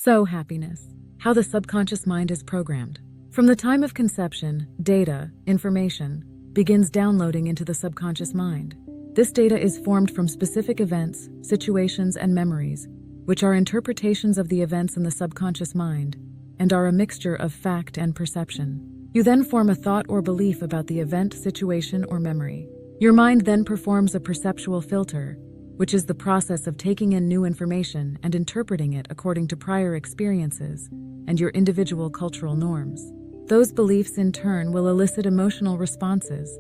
So, happiness. How the subconscious mind is programmed. From the time of conception, data, information, begins downloading into the subconscious mind. This data is formed from specific events, situations, and memories, which are interpretations of the events in the subconscious mind, and are a mixture of fact and perception. You then form a thought or belief about the event, situation, or memory. Your mind then performs a perceptual filter, which is the process of taking in new information and interpreting it according to prior experiences and your individual cultural norms. Those beliefs, in turn, will elicit emotional responses.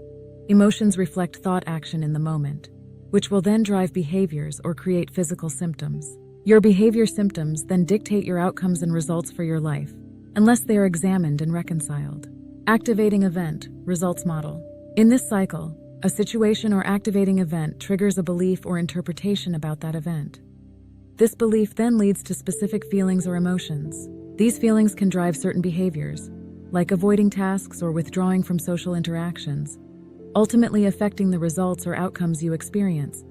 Emotions reflect thought action in the moment, which will then drive behaviors or create physical symptoms. Your behavior symptoms then dictate your outcomes and results for your life, unless they are examined and reconciled. Activating event, results model. In this cycle, a situation or activating event triggers a belief or interpretation about that event. This belief then leads to specific feelings or emotions. These feelings can drive certain behaviors, like avoiding tasks or withdrawing from social interactions, ultimately affecting the results or outcomes you experience.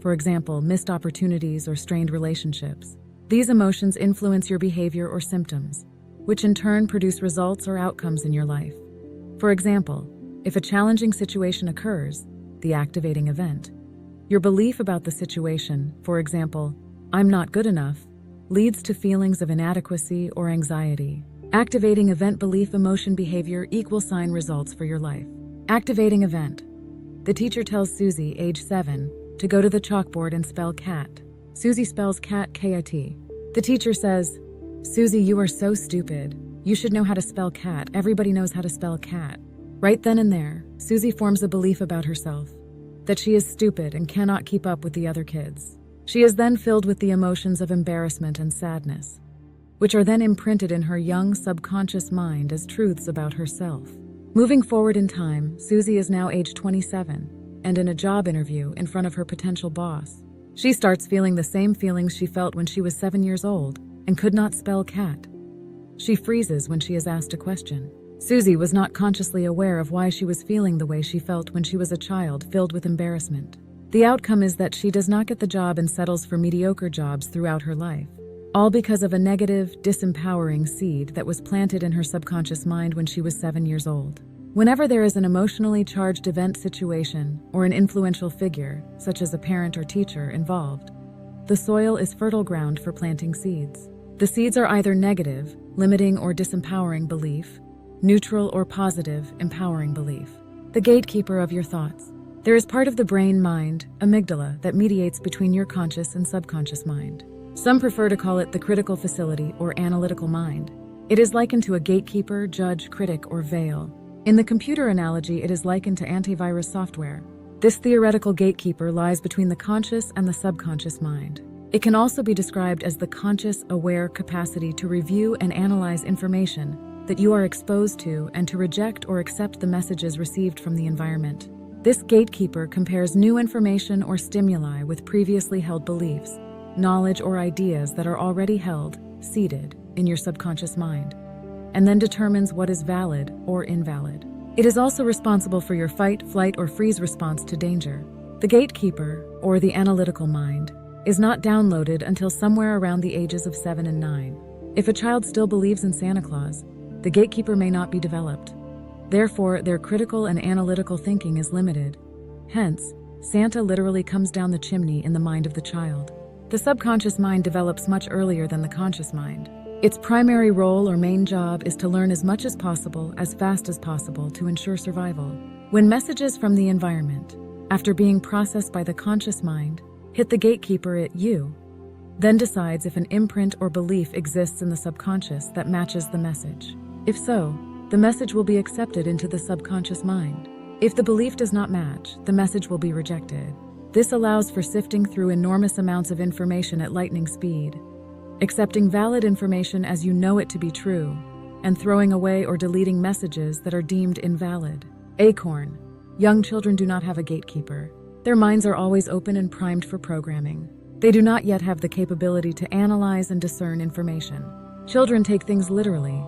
For example, missed opportunities or strained relationships. These emotions influence your behavior or symptoms, which in turn produce results or outcomes in your life. For example, if a challenging situation occurs, the activating event, your belief about the situation, for example, "I'm not good enough," leads to feelings of inadequacy or anxiety. Activating event belief emotion behavior =sign results for your life. Activating event. The teacher tells Susie, age 7, to go to the chalkboard and spell cat. Susie spells cat K-I-T. The teacher says, "Susie, you are so stupid. You should know how to spell cat. Everybody knows how to spell cat." Right then and there, Susie forms a belief about herself, that she is stupid and cannot keep up with the other kids. She is then filled with the emotions of embarrassment and sadness, which are then imprinted in her young subconscious mind as truths about herself. Moving forward in time, Susie is now age 27, and in a job interview in front of her potential boss. She starts feeling the same feelings she felt when she was 7 years old and could not spell cat. She freezes when she is asked a question. Susie was not consciously aware of why she was feeling the way she felt when she was a child filled with embarrassment. The outcome is that she does not get the job and settles for mediocre jobs throughout her life, all because of a negative, disempowering seed that was planted in her subconscious mind when she was 7 years old. Whenever there is an emotionally charged event, situation, or an influential figure, such as a parent or teacher, involved, the soil is fertile ground for planting seeds. The seeds are either negative, limiting or disempowering belief, neutral or positive, empowering belief. The gatekeeper of your thoughts. There is part of the brain mind, amygdala, that mediates between your conscious and subconscious mind. Some prefer to call it the critical facility or analytical mind. It is likened to a gatekeeper, judge, critic, or veil. In the computer analogy, it is likened to antivirus software. This theoretical gatekeeper lies between the conscious and the subconscious mind. It can also be described as the conscious, aware capacity to review and analyze information that you are exposed to and to reject or accept the messages received from the environment. This gatekeeper compares new information or stimuli with previously held beliefs, knowledge, or ideas that are already held, seated, in your subconscious mind, and then determines what is valid or invalid. It is also responsible for your fight, flight, or freeze response to danger. The gatekeeper, or the analytical mind, is not downloaded until somewhere around the ages of 7 and 9. If a child still believes in Santa Claus, the gatekeeper may not be developed. Therefore, their critical and analytical thinking is limited. Hence, Santa literally comes down the chimney in the mind of the child. The subconscious mind develops much earlier than the conscious mind. Its primary role or main job is to learn as much as possible, as fast as possible, to ensure survival. When messages from the environment, after being processed by the conscious mind, hit the gatekeeper, it then decides if an imprint or belief exists in the subconscious that matches the message. If so, the message will be accepted into the subconscious mind. If the belief does not match, the message will be rejected. This allows for sifting through enormous amounts of information at lightning speed, accepting valid information as you know it to be true, and throwing away or deleting messages that are deemed invalid. Acorn. Young children do not have a gatekeeper. Their minds are always open and primed for programming. They do not yet have the capability to analyze and discern information. Children take things literally,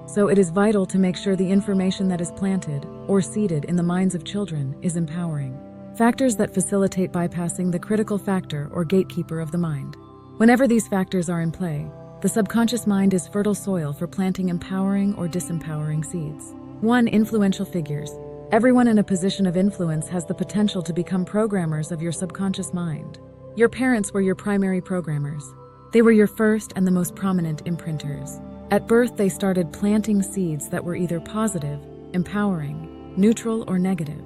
so it is vital to make sure the information that is planted or seeded in the minds of children is empowering. Factors that facilitate bypassing the critical factor or gatekeeper of the mind. Whenever these factors are in play, The subconscious mind is fertile soil for planting empowering or disempowering seeds. 1. Influential figures. Everyone in a position of influence has the potential to become programmers of your subconscious mind. Your parents were your primary programmers. They were your first and the most prominent imprinters. At birth, they started planting seeds that were either positive, empowering, neutral, or negative,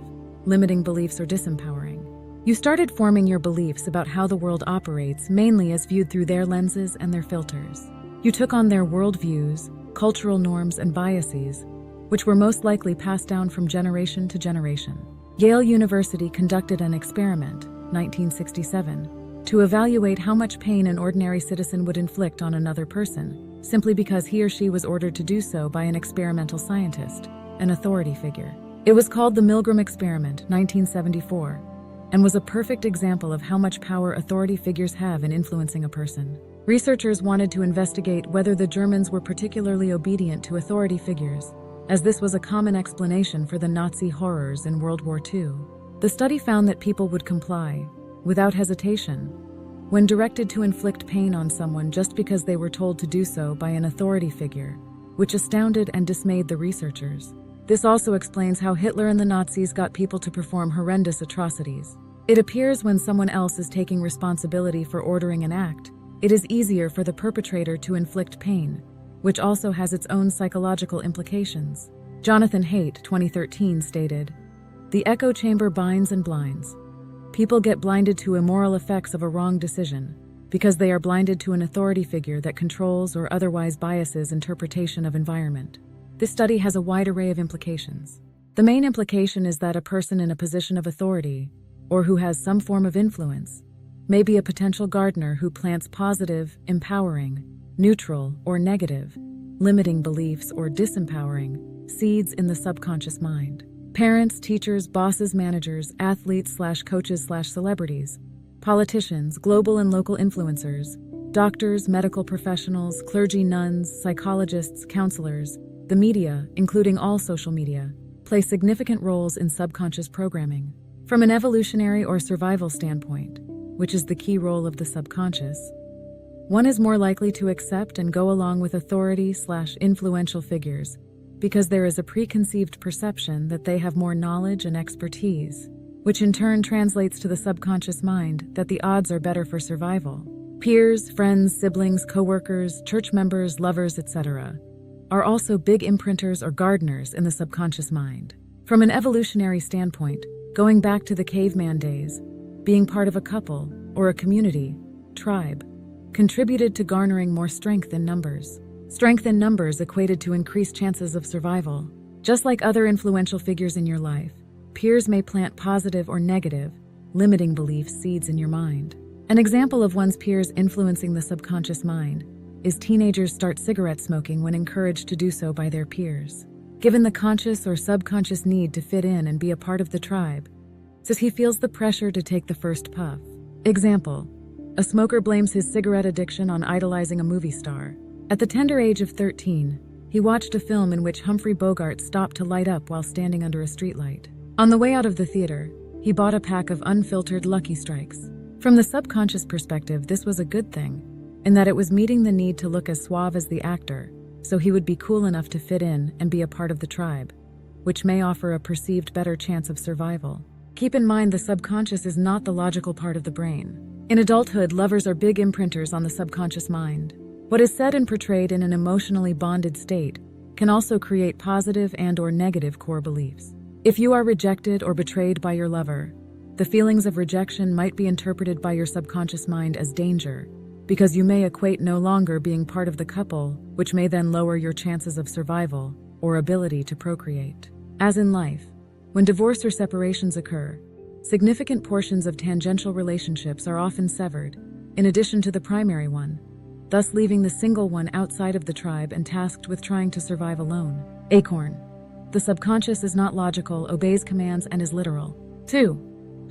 limiting beliefs or disempowering. You started forming your beliefs about how the world operates mainly as viewed through their lenses and their filters. You took on their worldviews, cultural norms, and biases, which were most likely passed down from generation to generation. Yale University conducted an experiment, 1967, to evaluate how much pain an ordinary citizen would inflict on another person, simply because he or she was ordered to do so by an experimental scientist, an authority figure. It was called the Milgram Experiment, 1974, and was a perfect example of how much power authority figures have in influencing a person. Researchers wanted to investigate whether the Germans were particularly obedient to authority figures, as this was a common explanation for the Nazi horrors in World War II. The study found that people would comply, without hesitation, when directed to inflict pain on someone just because they were told to do so by an authority figure, which astounded and dismayed the researchers. This also explains how Hitler and the Nazis got people to perform horrendous atrocities. It appears when someone else is taking responsibility for ordering an act, it is easier for the perpetrator to inflict pain, which also has its own psychological implications. Jonathan Haidt, 2013, stated, "The echo chamber binds and blinds. People get blinded to immoral effects of a wrong decision because they are blinded to an authority figure that controls or otherwise biases interpretation of environment." This study has a wide array of implications. The main implication is that a person in a position of authority, or who has some form of influence, may be a potential gardener who plants positive, empowering, neutral, or negative, limiting beliefs or disempowering seeds in the subconscious mind. Parents, teachers, bosses, managers, athletes/coaches/celebrities, politicians, global and local influencers, doctors, medical professionals, clergy, nuns, psychologists, counselors, the media, including all social media, play significant roles in subconscious programming. From an evolutionary or survival standpoint, which is the key role of the subconscious, one is more likely to accept and go along with authority/influential figures because there is a preconceived perception that they have more knowledge and expertise, which in turn translates to the subconscious mind that the odds are better for survival. Peers, friends, siblings, coworkers, church members, lovers, etc., are also big imprinters or gardeners in the subconscious mind. From an evolutionary standpoint, going back to the caveman days, being part of a couple or a community, tribe, contributed to garnering more strength in numbers. Strength in numbers equated to increased chances of survival. Just like other influential figures in your life, peers may plant positive or negative, limiting belief seeds in your mind. An example of one's peers influencing the subconscious mind is teenagers start cigarette smoking when encouraged to do so by their peers. Given the conscious or subconscious need to fit in and be a part of the tribe, says he feels the pressure to take the first puff. Example: a smoker blames his cigarette addiction on idolizing a movie star. At the tender age of 13, he watched a film in which Humphrey Bogart stopped to light up while standing under a streetlight. On the way out of the theater, he bought a pack of unfiltered Lucky Strikes. From the subconscious perspective, this was a good thing, in that it was meeting the need to look as suave as the actor, so he would be cool enough to fit in and be a part of the tribe, which may offer a perceived better chance of survival. Keep in mind the subconscious is not the logical part of the brain. In adulthood, lovers are big imprinters on the subconscious mind. What is said and portrayed in an emotionally bonded state can also create positive and/or negative core beliefs. If you are rejected or betrayed by your lover, the feelings of rejection might be interpreted by your subconscious mind as danger, because you may equate no longer being part of the couple, which may then lower your chances of survival or ability to procreate. As in life, when divorce or separations occur, significant portions of tangential relationships are often severed, in addition to the primary one, thus leaving the single one outside of the tribe and tasked with trying to survive alone. Acorn: the subconscious is not logical, obeys commands, and is literal. 2.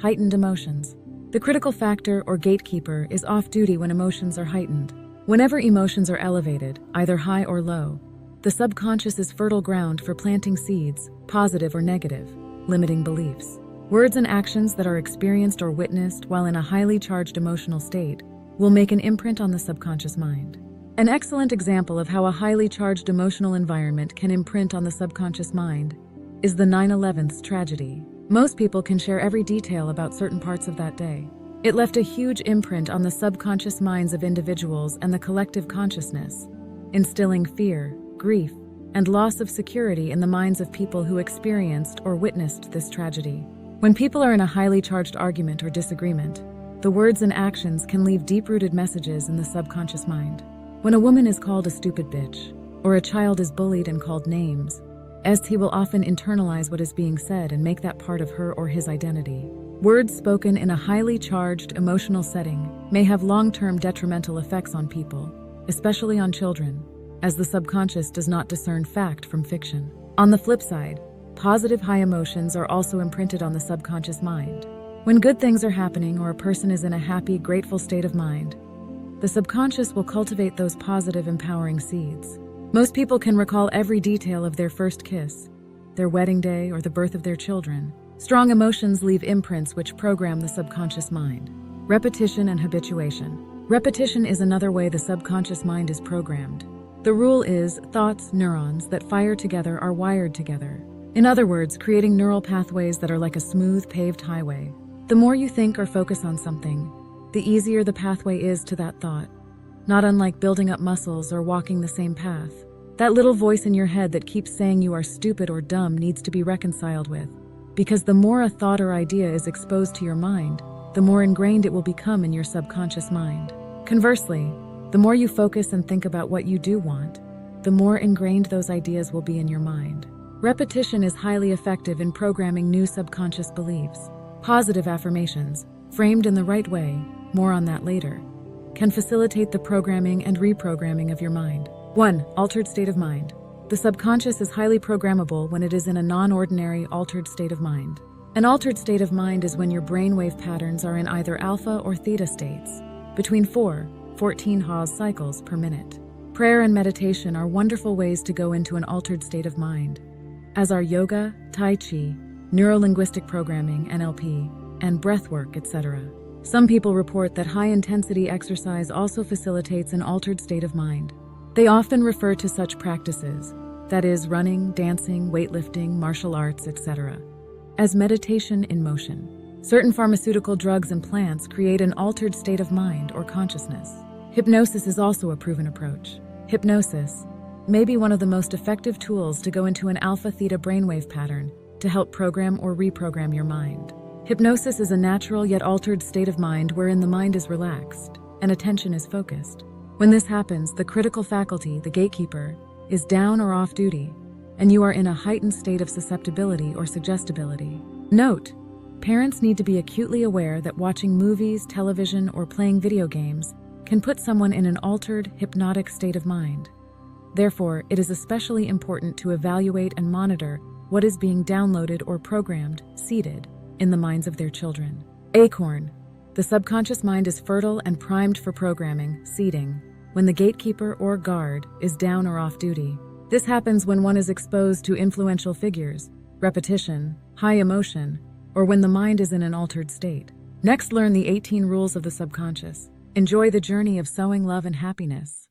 Heightened emotions. The critical factor or gatekeeper is off-duty when emotions are heightened. Whenever emotions are elevated, either high or low, the subconscious is fertile ground for planting seeds, positive or negative, limiting beliefs. Words and actions that are experienced or witnessed while in a highly charged emotional state will make an imprint on the subconscious mind. An excellent example of how a highly charged emotional environment can imprint on the subconscious mind is the 9/11 tragedy. Most people can share every detail about certain parts of that day. It left a huge imprint on the subconscious minds of individuals and the collective consciousness, instilling fear, grief, and loss of security in the minds of people who experienced or witnessed this tragedy. When people are in a highly charged argument or disagreement, the words and actions can leave deep-rooted messages in the subconscious mind. When a woman is called a stupid bitch, or a child is bullied and called names, ST will often internalize what is being said and make that part of her or his identity. Words spoken in a highly charged, emotional setting may have long-term detrimental effects on people, especially on children, as the subconscious does not discern fact from fiction. On the flip side, positive high emotions are also imprinted on the subconscious mind. When good things are happening or a person is in a happy, grateful state of mind, the subconscious will cultivate those positive, empowering seeds. Most people can recall every detail of their first kiss, their wedding day, or the birth of their children. Strong emotions leave imprints which program the subconscious mind. Repetition and habituation. Repetition is another way the subconscious mind is programmed. The rule is, thoughts, neurons that fire together are wired together. In other words, creating neural pathways that are like a smooth, paved highway. The more you think or focus on something, the easier the pathway is to that thought. Not unlike building up muscles or walking the same path. That little voice in your head that keeps saying you are stupid or dumb needs to be reconciled with. Because the more a thought or idea is exposed to your mind, the more ingrained it will become in your subconscious mind. Conversely, the more you focus and think about what you do want, the more ingrained those ideas will be in your mind. Repetition is highly effective in programming new subconscious beliefs. Positive affirmations, framed in the right way, more on that later, can facilitate the programming and reprogramming of your mind. 1. Altered state of mind. The subconscious is highly programmable when it is in a non-ordinary, altered state of mind. An altered state of mind is when your brainwave patterns are in either alpha or theta states, between 4-14 Hz cycles per minute. Prayer and meditation are wonderful ways to go into an altered state of mind, as are yoga, tai chi, neuro-linguistic programming, NLP, and breathwork, etc. Some people report that high-intensity exercise also facilitates an altered state of mind. They often refer to such practices, that is, running, dancing, weightlifting, martial arts, etc., as meditation in motion. Certain pharmaceutical drugs and plants create an altered state of mind or consciousness. Hypnosis is also a proven approach. Hypnosis may be one of the most effective tools to go into an alpha-theta brainwave pattern to help program or reprogram your mind. Hypnosis is a natural yet altered state of mind wherein the mind is relaxed and attention is focused. When this happens, the critical faculty, the gatekeeper, is down or off duty, and you are in a heightened state of susceptibility or suggestibility. Note: parents need to be acutely aware that watching movies, television, or playing video games can put someone in an altered, hypnotic state of mind. Therefore, it is especially important to evaluate and monitor what is being downloaded or programmed, seeded, in the minds of their children. Acorn. The subconscious mind is fertile and primed for programming, seeding, when the gatekeeper or guard is down or off duty. This happens when one is exposed to influential figures, repetition, high emotion, or when the mind is in an altered state. Next, learn the 18 rules of the subconscious. Enjoy the journey of sowing love and happiness.